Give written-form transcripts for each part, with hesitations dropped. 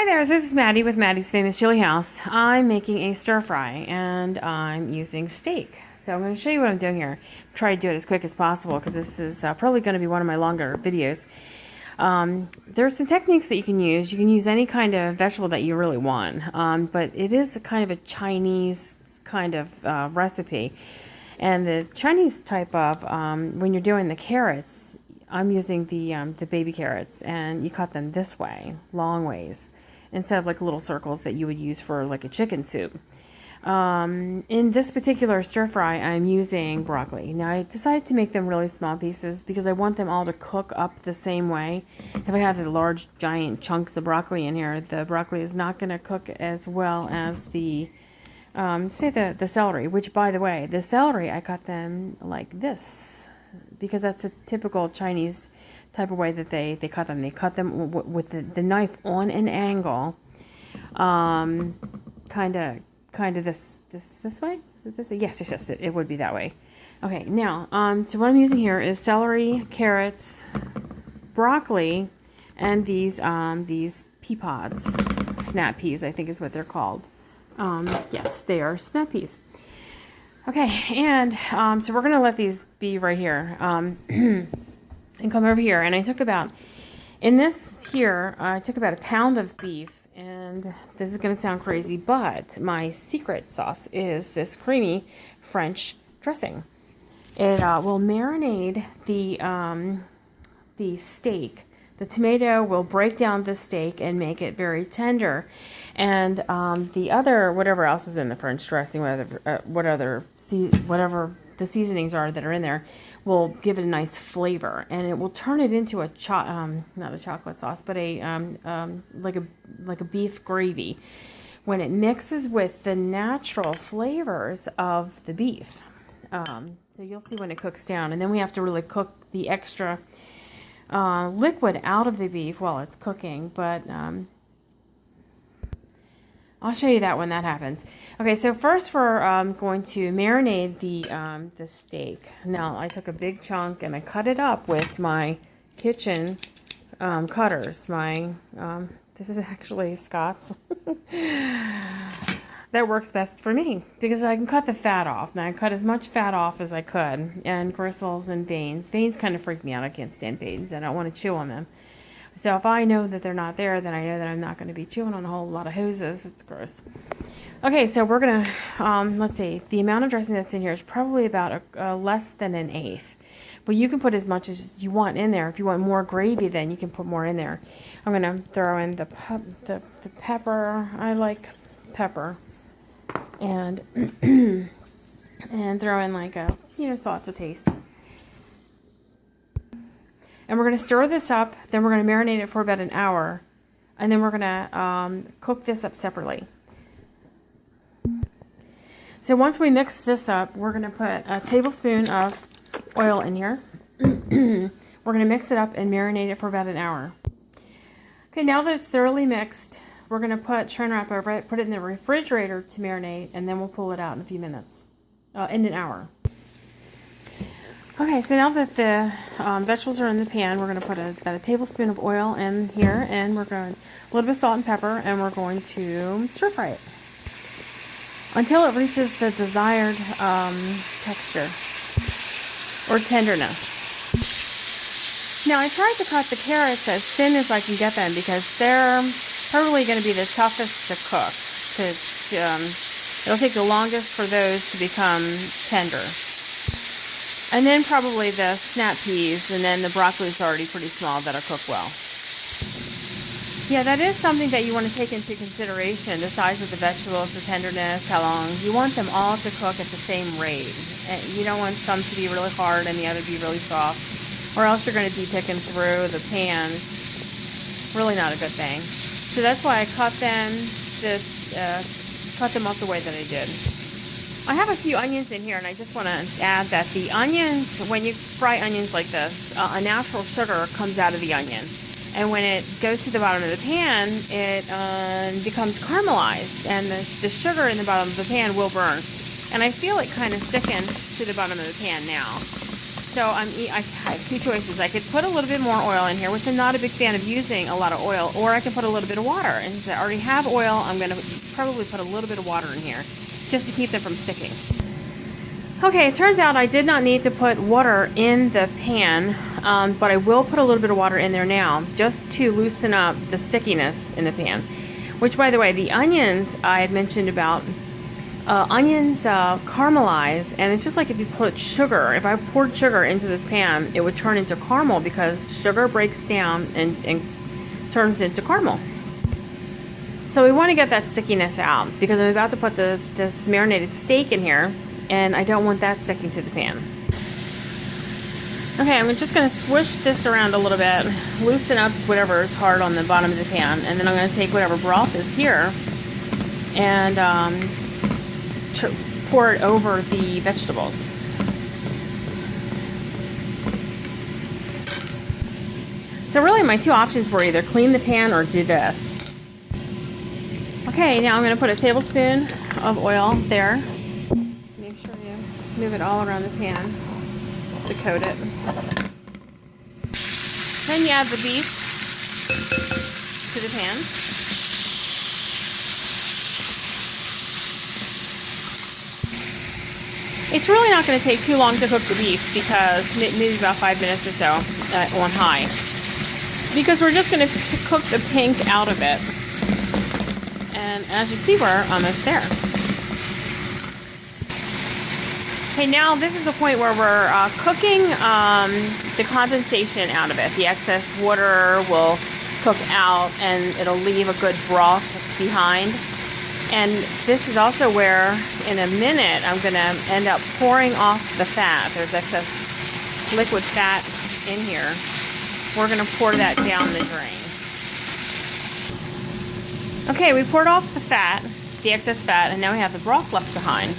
there, this is Maddie with Maddie's Famous Chili House. I'm making a stir fry and I'm using steak. So I'm going to show you what I'm doing here. Try to do it as quick as possible because this is probably going to be one of my longer videos. There are some techniques that you can use. You can use any kind of vegetable that you really want, but it is a kind of a Chinese kind of recipe. And the Chinese type of, when you're doing the carrots, I'm using the baby carrots, and you cut them this way, long ways, instead of like little circles that you would use for like a chicken soup. In this particular stir fry, I'm using broccoli. Now I decided to make them really small pieces because I want them all to cook up the same way. If I have the large giant chunks of broccoli in here, the broccoli is not going to cook as well as the celery, which, by the way, the celery, I cut them like this because that's a typical Chinese type of way that they cut them. They cut them with the knife on an angle, kind of this way. Is it this way? Yes, it would be that way. Okay, now, so what I'm using here is celery, carrots, broccoli, and these pea pods, snap peas, I think is what they're called. Yes, they are snap peas. Okay, and so we're going to let these be right here and come over here. And I took about, in this here, I took about a pound of beef. And this is going to sound crazy, but my secret sauce is this creamy French dressing. It will marinate the steak. The tomato will break down the steak and make it very tender. And the other, whatever else is in the French dressing, whatever the seasonings are that are in there, will give it a nice flavor, and it will turn it into a not a chocolate sauce, but a like a beef gravy when it mixes with the natural flavors of the beef. So you'll see when it cooks down, and then we have to really cook the extra liquid out of the beef while it's cooking, but I'll show you that when that happens. Okay, so first we're going to marinate the steak. Now, I took a big chunk and I cut it up with my kitchen cutters. This is actually Scott's. That works best for me because I can cut the fat off. Now, I cut as much fat off as I could, and gristles and veins. Veins kind of freak me out. I can't stand veins. I don't want to chew on them. So if I know that they're not there, then I know that I'm not going to be chewing on a whole lot of hoses. It's gross. Okay, so we're going to, let's see, the amount of dressing that's in here is probably about less than an eighth. But you can put as much as you want in there. If you want more gravy, then you can put more in there. I'm going to throw in the pepper. I like pepper. And, and throw in like salt to taste. And we're going to stir this up, then we're going to marinate it for about an hour, and then we're going to cook this up separately. So once we mix this up, we're going to put a tablespoon of oil in here. We're going to mix it up and marinate it for about an hour. Okay, now that it's thoroughly mixed, we're going to put shrink wrap over it, put it in the refrigerator to marinate, and then we'll pull it out in a few minutes, in an hour. Okay, so now that the vegetables are in the pan, we're going to put about a tablespoon of oil in here, and we're going a little bit of salt and pepper, and we're going to stir fry it until it reaches the desired texture or tenderness. Now, I tried to cut the carrots as thin as I can get them because they're probably going to be the toughest to cook. It'll take the longest for those to become tender. And then probably the snap peas, and then the broccoli is already pretty small. That'll cook well. Yeah, that is something that you want to take into consideration, the size of the vegetables, the tenderness, how long. You want them all to cook at the same rate. And you don't want some to be really hard and the other to be really soft, or else you're going to be picking through the pan. Really not a good thing. So that's why I cut them off the way that I did. I have a few onions in here, and I just want to add that the onions, when you fry onions like this, a natural sugar comes out of the onion. And when it goes to the bottom of the pan, it becomes caramelized, and the sugar in the bottom of the pan will burn. And I feel it kind of sticking to the bottom of the pan now. So I have two choices. I could put a little bit more oil in here, which I'm not a big fan of using a lot of oil, or I can put a little bit of water. And since I already have oil, I'm going to probably put a little bit of water in here just to keep them from sticking. Okay, it turns out I did not need to put water in the pan, but I will put a little bit of water in there now just to loosen up the stickiness in the pan. Which, by the way, the onions I had mentioned about, onions caramelize, and it's just like if you put sugar. If I poured sugar into this pan, it would turn into caramel because sugar breaks down and turns into caramel. So we want to get that stickiness out because I'm about to put this marinated steak in here, and I don't want that sticking to the pan. Okay, I'm just going to swish this around a little bit, loosen up whatever is hard on the bottom of the pan, and then I'm going to take whatever broth is here and pour it over the vegetables. So really my two options were either clean the pan or do this. Okay, now I'm going to put a tablespoon of oil there. Make sure you move it all around the pan to coat it. Then you add the beef to the pan. It's really not going to take too long to cook the beef because maybe about 5 minutes or so on high. Because we're just going to cook the pink out of it. And as you see, we're almost there. Okay, now this is the point where we're cooking the condensation out of it. The excess water will cook out and it'll leave a good broth behind. And this is also where, in a minute, I'm going to end up pouring off the fat. There's excess liquid fat in here. We're going to pour that down the drain. Okay, we poured off the fat, the excess fat, and now we have the broth left behind.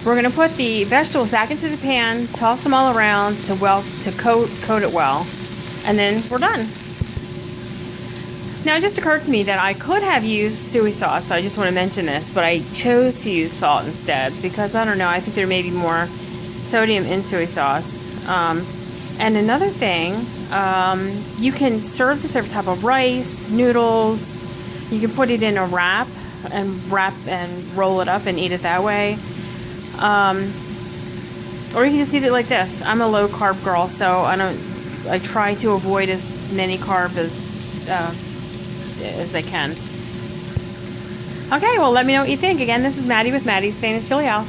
We're going to put the vegetables back into the pan, toss them all around to coat it well, and then we're done. Now it just occurred to me that I could have used soy sauce, so I just want to mention this, but I chose to use salt instead because, I don't know, I think there may be more sodium in soy sauce. And another thing, you can serve this over top of rice, noodles. You can put it in a wrap and roll it up and eat it that way. Or you can just eat it like this. I'm a low carb girl, so I try to avoid as many carbs as I can. Okay, well, let me know what you think. Again, this is Maddie with Maddie's Famous Chili House.